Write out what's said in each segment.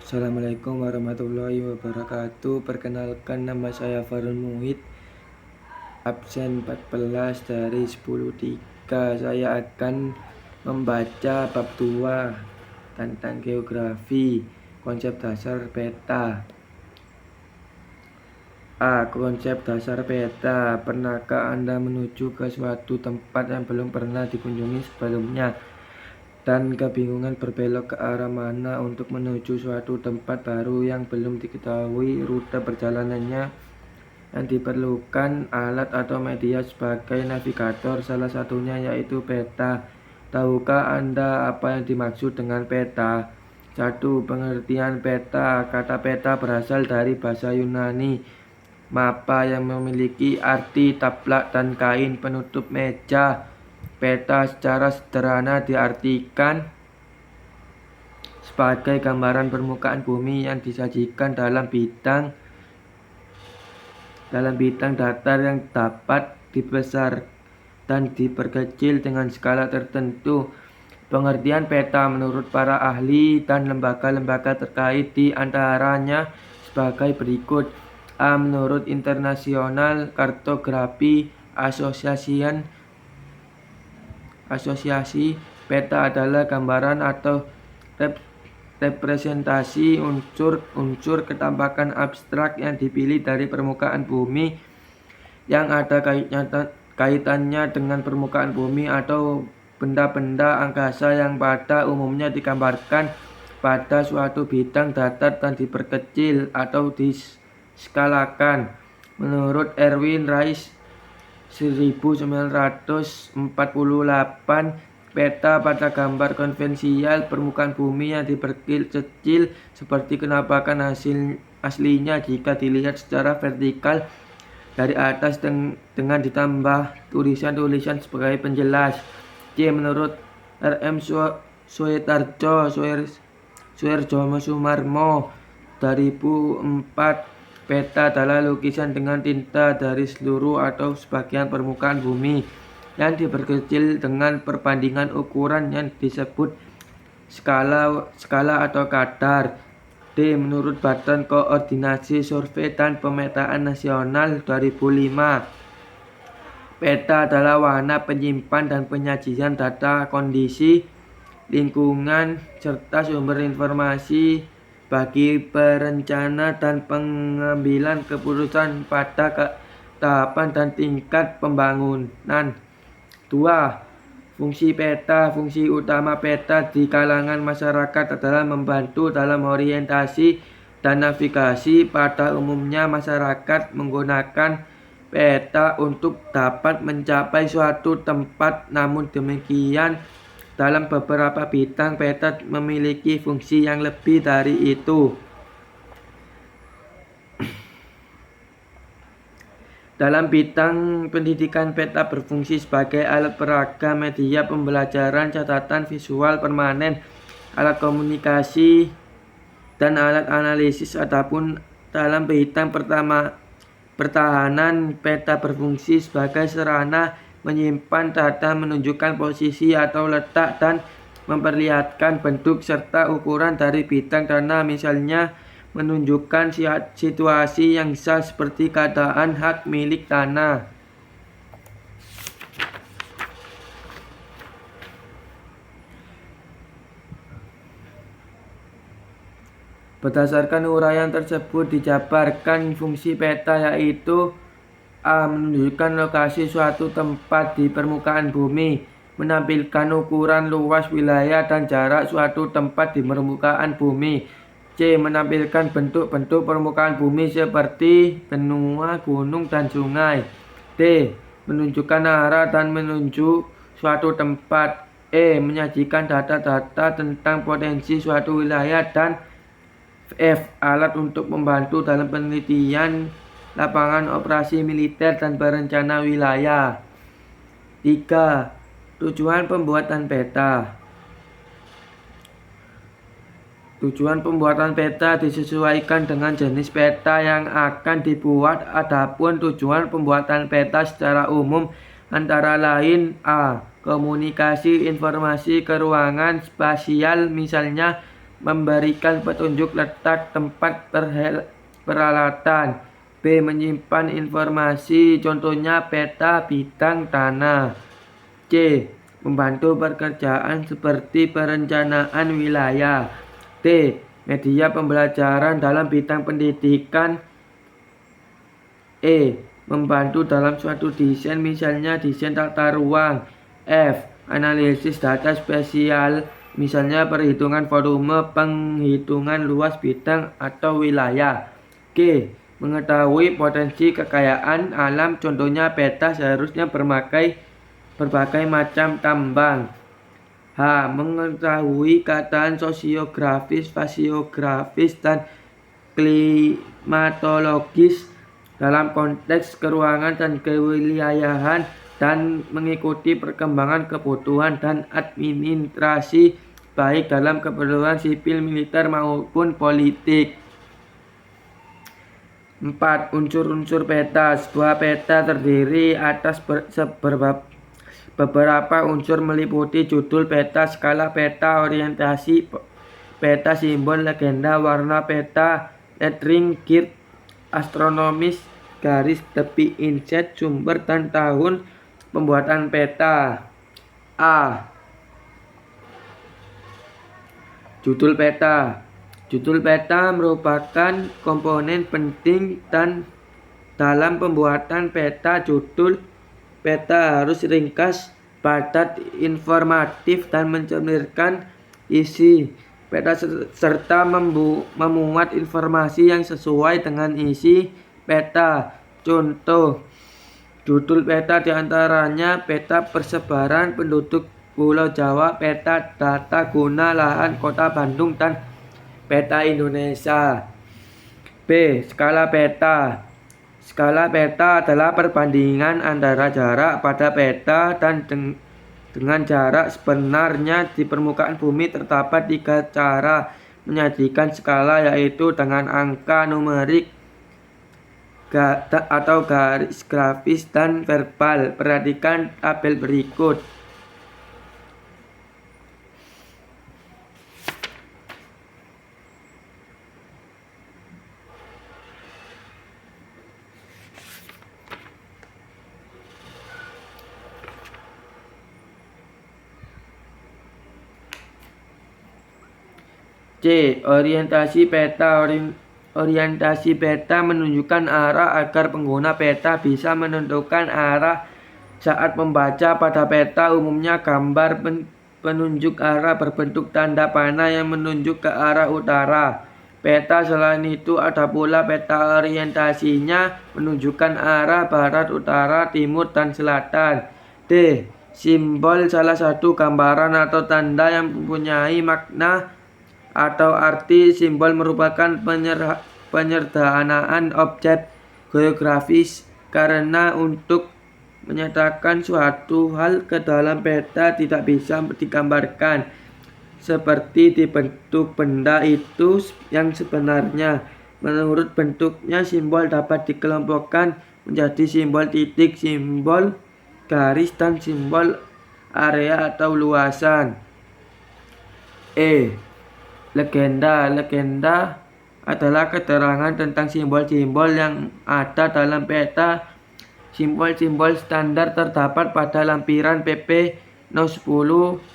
Assalamualaikum warahmatullahi wabarakatuh. Perkenalkan, nama saya Farun Muhid, absen 14 dari 10.3. Saya akan membaca bab 2 tentang geografi, konsep dasar peta. A. Konsep dasar peta. Pernahkah Anda menuju ke suatu tempat yang belum pernah dikunjungi sebelumnya dan kebingungan berbelok ke arah mana untuk menuju suatu tempat baru yang belum diketahui rute perjalanannya? Yang diperlukan alat atau media sebagai navigator, salah satunya yaitu peta. Tahukah Anda apa yang dimaksud dengan peta? 1. Pengertian peta. Kata peta berasal dari bahasa Yunani mapa, yang memiliki arti taplak dan kain penutup meja. Peta secara sederhana diartikan sebagai gambaran permukaan bumi yang disajikan dalam bidang datar yang dapat dibesar dan diperkecil dengan skala tertentu. Pengertian peta menurut para ahli dan lembaga-lembaga terkait di antaranya sebagai berikut. A. Menurut International Cartography Association, peta adalah gambaran atau representasi unsur ketampakan abstrak yang dipilih dari permukaan bumi yang ada kaitannya dengan permukaan bumi atau benda-benda angkasa yang pada umumnya digambarkan pada suatu bidang datar dan diperkecil atau diskalakan. Menurut Erwin Rice 1948, peta pada gambar konvensial permukaan bumi yang diperkecil seperti kenampakan aslinya jika dilihat secara vertikal dari atas dengan ditambah tulisan-tulisan sebagai penjelas. C. Menurut R.M. Suherjono Sumarmo 2004, peta adalah lukisan dengan tinta dari seluruh atau sebagian permukaan bumi yang diperkecil dengan perbandingan ukuran yang disebut skala atau kadar. D. Menurut Badan Koordinasi Survei dan Pemetaan Nasional 2005, peta adalah wahana penyimpan dan penyajian data kondisi lingkungan serta sumber informasi bagi perencana dan pengambilan keputusan pada tahapan dan tingkat pembangunan. 2. Fungsi peta. Fungsi utama peta di kalangan masyarakat adalah membantu dalam orientasi dan navigasi. Pada umumnya masyarakat menggunakan peta untuk dapat mencapai suatu tempat. Namun demikian, dalam beberapa bidang peta memiliki fungsi yang lebih dari itu. Dalam bidang pendidikan, peta berfungsi sebagai alat peraga, media pembelajaran, catatan visual permanen, alat komunikasi, dan alat analisis. Adapun dalam bidang pertahanan, peta berfungsi sebagai sarana menyimpan data, menunjukkan posisi atau letak, dan memperlihatkan bentuk serta ukuran dari bidang tanah, misalnya menunjukkan situasi yang sah seperti keadaan hak milik tanah. Berdasarkan uraian tersebut dijabarkan fungsi peta, yaitu A. Menunjukkan lokasi suatu tempat di permukaan bumi, menampilkan ukuran luas wilayah dan jarak suatu tempat di permukaan bumi. C. Menampilkan bentuk-bentuk permukaan bumi seperti benua, gunung, dan sungai. D. Menunjukkan arah dan menunjuk suatu tempat. E. Menyajikan data-data tentang potensi suatu wilayah. Dan F. Alat untuk membantu dalam penelitian lapangan operasi militer dan berencana wilayah. 3. Tujuan pembuatan peta. Tujuan pembuatan peta disesuaikan dengan jenis peta yang akan dibuat. Adapun tujuan pembuatan peta secara umum antara lain: A. Komunikasi informasi ke ruangan spasial, misalnya memberikan petunjuk letak tempat peralatan. B. Menyimpan informasi, contohnya peta bidang tanah. C. Membantu pekerjaan seperti perencanaan wilayah. D. Media pembelajaran dalam bidang pendidikan. E. Membantu dalam suatu desain, misalnya desain tata ruang. F. Analisis data spesial, misalnya perhitungan volume, penghitungan luas bidang atau wilayah. G. Mengetahui potensi kekayaan alam, contohnya peta seharusnya berbagai macam tambang. H. Mengetahui keadaan sosiografis, fasiografis, dan klimatologis dalam konteks keruangan dan kewilayahan, dan mengikuti perkembangan kebutuhan dan administrasi baik dalam keperluan sipil, militer maupun politik. 4. Unsur-unsur peta. Sebuah peta terdiri atas beberapa unsur meliputi judul peta, skala peta, orientasi peta, simbol, legenda, warna peta, lettering, kit astronomis, garis tepi, inset, sumber, dan tahun pembuatan peta. A. Judul peta. Judul peta merupakan komponen penting dan dalam pembuatan peta. Judul peta harus ringkas, padat, informatif, dan mencerminkan isi peta serta memuat informasi yang sesuai dengan isi peta. Contoh judul peta diantaranya peta persebaran penduduk Pulau Jawa, peta tata guna lahan Kota Bandung, dan peta Indonesia. B. Skala peta. Skala peta adalah perbandingan antara jarak pada peta dan dengan jarak sebenarnya di permukaan bumi. Terdapat 3 cara menyajikan skala, yaitu dengan angka, numerik, atau garis grafis, dan verbal. Perhatikan tabel berikut. C. Orientasi peta. Orientasi peta menunjukkan arah agar pengguna peta bisa menentukan arah saat membaca pada peta. Umumnya gambar penunjuk arah berbentuk tanda panah yang menunjuk ke arah utara peta. Selain itu ada pula peta orientasinya menunjukkan arah barat, utara, timur, dan selatan. D. Simbol salah satu gambaran atau tanda yang mempunyai makna atau arti. Simbol merupakan penyederhanaan objek geografis karena untuk menyatakan suatu hal ke dalam peta tidak bisa digambarkan seperti dibentuk benda itu yang sebenarnya. Menurut bentuknya, simbol dapat dikelompokkan menjadi simbol titik, simbol garis, dan simbol area atau luasan. E. Legenda. Legenda adalah keterangan tentang simbol-simbol yang ada dalam peta. Simbol-simbol standar terdapat pada lampiran PP No. 10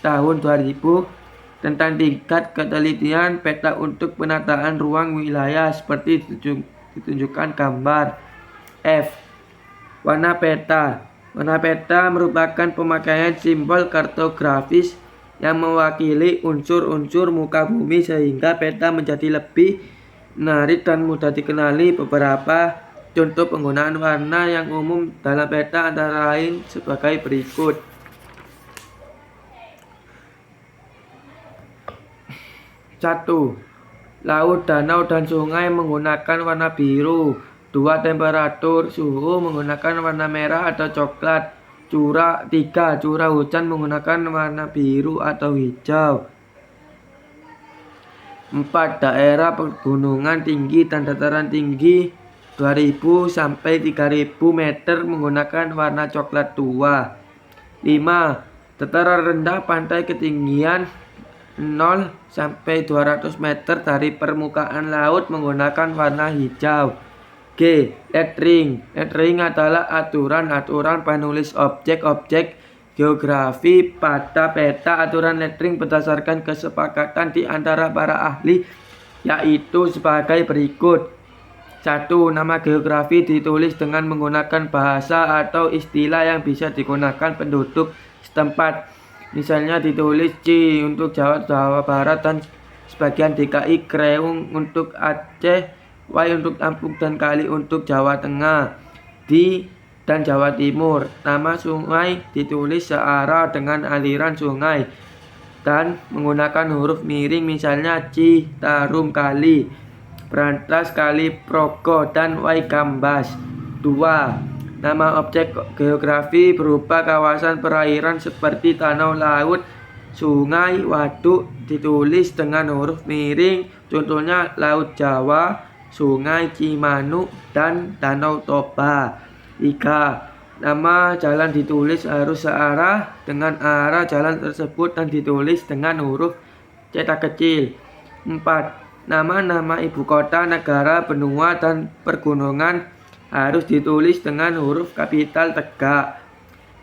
tahun 2000 tentang tingkat ketelitian peta untuk penataan ruang wilayah seperti ditunjukkan gambar. F. Warna peta. Warna peta merupakan pemakaian simbol kartografis yang mewakili unsur-unsur muka bumi sehingga peta menjadi lebih menarik dan mudah dikenali. Beberapa contoh penggunaan warna yang umum dalam peta antara lain sebagai berikut. 1. Laut, danau, dan sungai menggunakan warna biru. 2. Temperatur suhu menggunakan warna merah atau coklat. 3. Curah hujan menggunakan warna biru atau hijau. 4. Daerah pegunungan tinggi dan dataran tinggi 2000 sampai 3000 meter menggunakan warna coklat tua. 5. Dataran rendah, pantai ketinggian 0 sampai 200 meter dari permukaan laut menggunakan warna hijau. G. Lettering. Lettering adalah aturan-aturan penulis objek-objek geografi pada peta. Aturan lettering berdasarkan kesepakatan di antara para ahli, yaitu sebagai berikut. 1. Nama geografi ditulis dengan menggunakan bahasa atau istilah yang bisa digunakan penduduk setempat. Misalnya ditulis C untuk Jawa Barat dan sebagian DKI, Kreung untuk Aceh, Y untuk Lampung dan Kali untuk Jawa Tengah, D dan Jawa Timur. Nama sungai ditulis searah dengan aliran sungai dan menggunakan huruf miring, misalnya Citarum Kali, Brantas Kali Progo, dan Y Gambas. 2. Nama objek geografi berupa kawasan perairan seperti danau, laut, sungai, waduk ditulis dengan huruf miring, contohnya Laut Jawa, Sungai Cimanuk, dan Danau Toba. 3. Nama jalan ditulis harus searah dengan arah jalan tersebut dan ditulis dengan huruf cetak kecil. 4. Nama-nama ibu kota, negara, benua, dan pergunungan harus ditulis dengan huruf kapital tegak.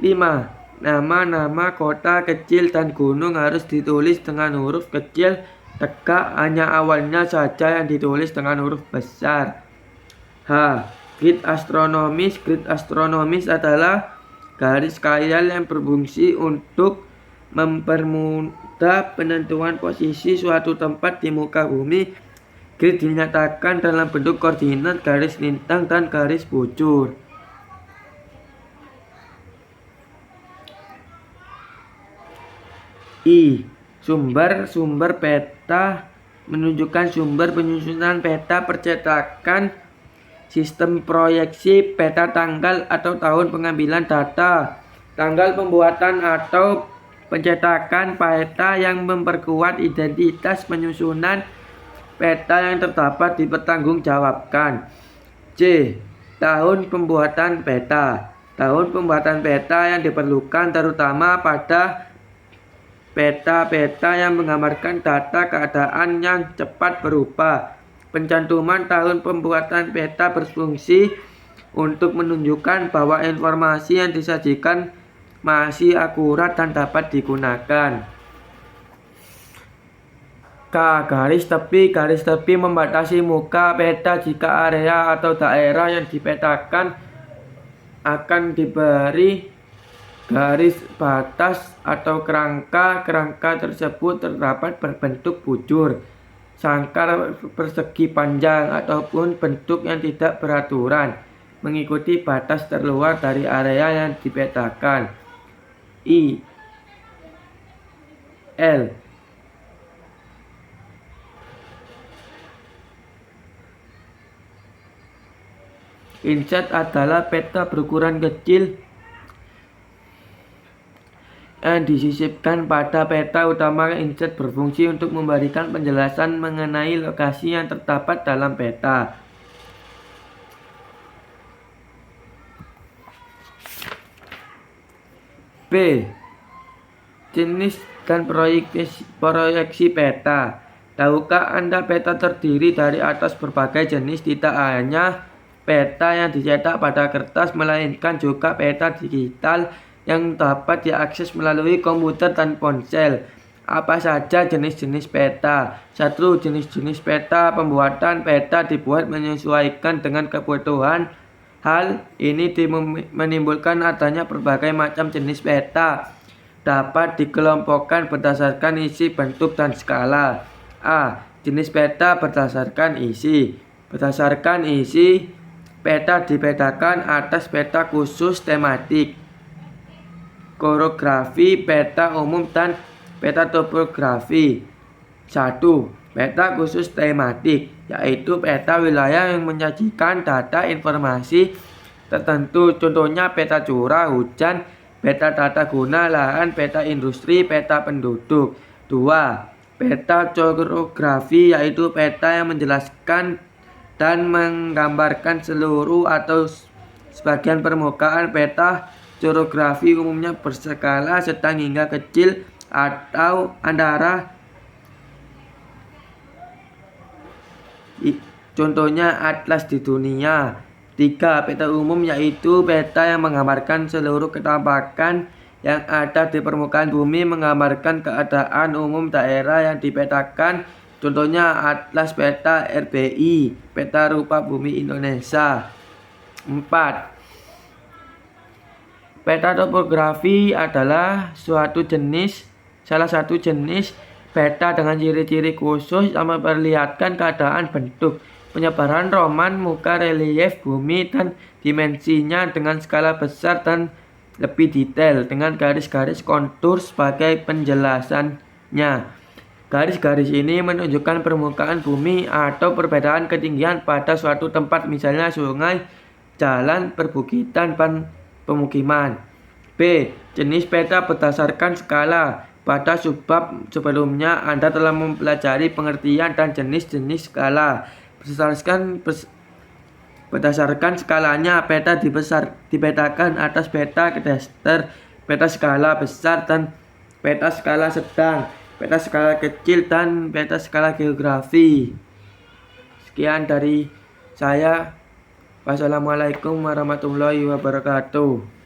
5. Nama-nama kota kecil dan gunung harus ditulis dengan huruf kecil tegak, hanya awalnya saja yang ditulis dengan huruf besar. H. Grid astronomis. Grid astronomis adalah garis khayal yang berfungsi untuk mempermudah penentuan posisi suatu tempat di muka bumi. Grid dinyatakan dalam bentuk koordinat, garis lintang, dan garis bujur. I. Sumber peta menunjukkan sumber penyusunan peta percetakan, sistem proyeksi peta, tanggal atau tahun pengambilan data, tanggal pembuatan atau pencetakan peta yang memperkuat identitas penyusunan peta yang terdapat dipertanggungjawabkan. C. Tahun pembuatan peta. Tahun pembuatan peta yang diperlukan terutama pada peta-peta yang menggambarkan data keadaan yang cepat berubah. Pencantuman tahun pembuatan peta berfungsi untuk menunjukkan bahwa informasi yang disajikan masih akurat dan dapat digunakan. K. Garis tepi. Garis tepi membatasi muka peta jika area atau daerah yang dipetakan akan diberi garis batas atau kerangka. Kerangka tersebut terdapat berbentuk bujur, sangkar persegi panjang, ataupun bentuk yang tidak beraturan, mengikuti batas terluar dari area yang dipetakan. I. L. Inset adalah peta berukuran kecil yang disisipkan pada peta utama. Inset berfungsi untuk memberikan penjelasan mengenai lokasi yang terdapat dalam peta. B. Jenis dan proyeksi peta. Tahukah Anda peta terdiri dari atas berbagai jenis, tidak hanya peta yang dicetak pada kertas, melainkan juga peta digital yang dapat diakses melalui komputer dan ponsel. Apa saja jenis-jenis peta? 1. Jenis-jenis peta. Pembuatan peta dibuat menyesuaikan dengan kebutuhan. Hal ini menimbulkan adanya berbagai macam jenis peta. Dapat dikelompokkan berdasarkan isi, bentuk, dan skala. A. Jenis peta berdasarkan isi. Berdasarkan isi, peta dipetakan atas peta khusus tematik, koreografi, peta umum, dan peta topografi. 1. Peta khusus tematik, yaitu peta wilayah yang menyajikan data informasi tertentu, contohnya peta curah hujan, peta tata guna lahan, peta industri, peta penduduk. 2. Peta koreografi, yaitu peta yang menjelaskan dan menggambarkan seluruh atau sebagian permukaan. Peta koreografi umumnya berskala sedang hingga kecil atau antara Contohnya atlas di dunia. 3. Peta umum, yaitu peta yang menggambarkan seluruh ketampakan yang ada di permukaan bumi, menggambarkan keadaan umum daerah yang dipetakan. Contohnya atlas peta RBI, peta rupa bumi Indonesia. 4. Peta topografi adalah salah satu jenis peta dengan ciri-ciri khusus yang memperlihatkan keadaan bentuk, penyebaran roman muka, relief bumi, dan dimensinya dengan skala besar dan lebih detail, dengan garis-garis kontur sebagai penjelasannya. Garis-garis ini menunjukkan permukaan bumi atau perbedaan ketinggian pada suatu tempat, misalnya sungai, jalan, perbukitan, dan pemukiman. B. Jenis peta berdasarkan skala. Pada subbab sebelumnya Anda telah mempelajari pengertian dan jenis-jenis skala. Berdasarkan skalanya, peta dipetakan atas peta kadaster, peta skala besar, dan peta skala sedang, peta skala kecil, dan peta skala geografi. Sekian dari saya. Wassalamualaikum warahmatullahi wabarakatuh.